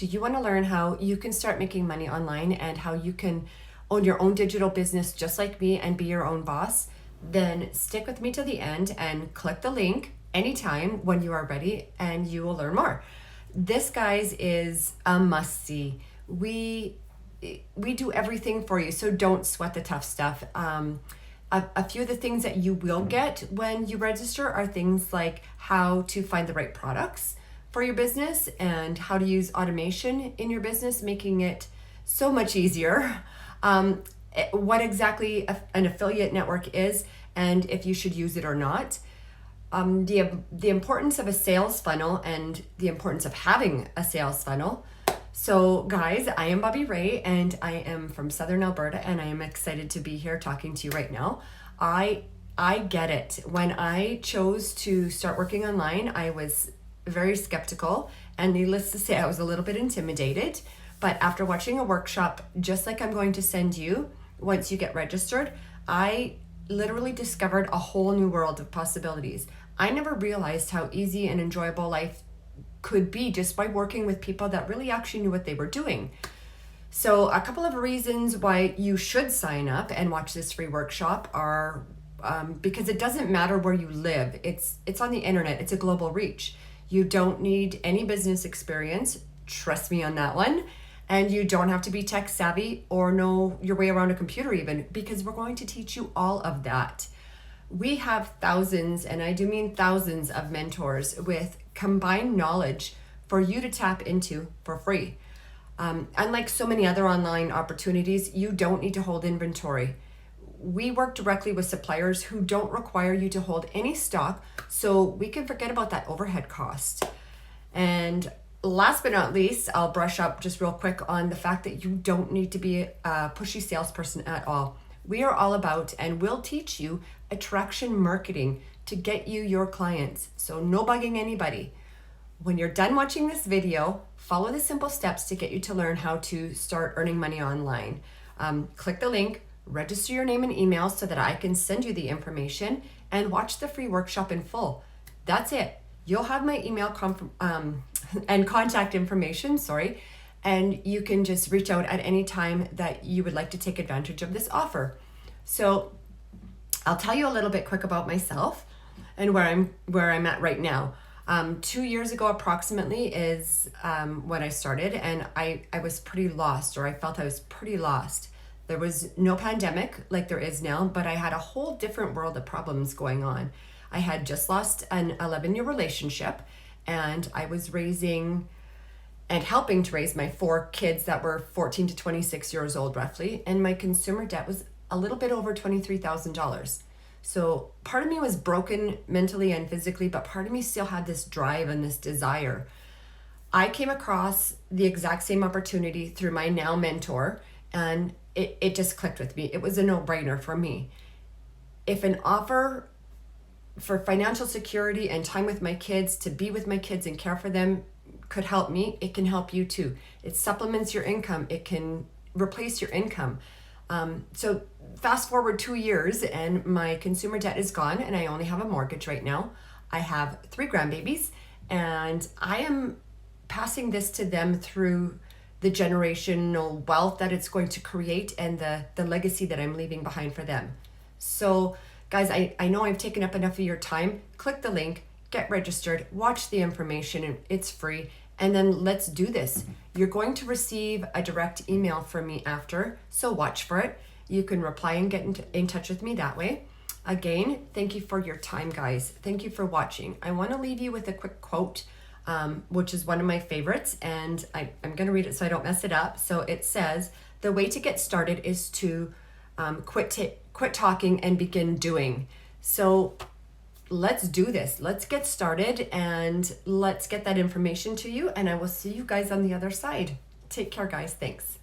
Do you want to learn how you can start making money online and how you can own your own digital business just like me and be your own boss? Then stick with me to the end and click the link anytime when you are ready and you will learn more. This, guys, is a must-see. We do everything for you, so don't sweat the tough stuff. A few of the things that you will get when you register are things like how to find the right products for your business and how to use automation in your business, making it so much easier. What exactly an affiliate network is and if you should use it or not. The importance of a sales funnel and the importance of having a sales funnel. So guys, I am Bobby Ray and I am from Southern Alberta and I am excited to be here talking to you right now. I get it. When I chose to start working online, I was very skeptical and needless to say, I was a little bit intimidated. But after watching a workshop, just like I'm going to send you, once you get registered, I literally discovered a whole new world of possibilities. I never realized how easy and enjoyable life could be just by working with people that really actually knew what they were doing. So a couple of reasons why you should sign up and watch this free workshop are because it doesn't matter where you live. It's on the internet. It's a global reach. You don't need any business experience. Trust me on that one. And you don't have to be tech savvy or know your way around a computer even, because we're going to teach you all of that. We have thousands, and I do mean thousands, of mentors with combined knowledge for you to tap into for free. Unlike so many other online opportunities, you don't need to hold inventory. We work directly with suppliers who don't require you to hold any stock, so we can forget about that overhead cost. And last but not least, I'll brush up just real quick on the fact that you don't need to be a pushy salesperson at all. We are all about and will teach you attraction marketing to get you your clients. So no bugging anybody. When you're done watching this video, follow the simple steps to get you to learn how to start earning money online. Click the link, register your name and email so that I can send you the information and watch the free workshop in full. That's it. You'll have my email and contact information, and you can just reach out at any time that you would like to take advantage of this offer. So I'll tell you a little bit quick about myself and where I'm at right now. 2 years ago approximately is when I started, and I was pretty lost, or I felt I was pretty lost. There was no pandemic like there is now, but I had a whole different world of problems going on. I had just lost an 11-year relationship, and I was raising and helping to raise my 4 kids that were 14 to 26 years old roughly, and my consumer debt was a little bit over $23,000. So part of me was broken mentally and physically, but part of me still had this drive and this desire. I came across the exact same opportunity through my now mentor, and it just clicked with me. It was a no-brainer for me. If an offer for financial security and time with my kids, to be with my kids and care for them, could help me, it can help you too. It supplements your income. It can replace your income. So fast forward 2 years and my consumer debt is gone and I only have a mortgage right now. I have 3 grandbabies and I am passing this to them through the generational wealth that it's going to create and the legacy that I'm leaving behind for them. So guys, I know I've taken up enough of your time. Click the link, get registered, watch the information, and it's free. And then let's do this. You're going to receive a direct email from me after, so watch for it. You can reply and get in touch with me that way. Again, thank you for your time, guys. Thank you for watching. I want to leave you with a quick quote, which is one of my favorites, and I'm going to read it so I don't mess it up. So it says, the way to get started is to quit talking and begin doing. So let's do this. Let's get started and let's get that information to you, and I will see you guys on the other side. Take care, guys. Thanks.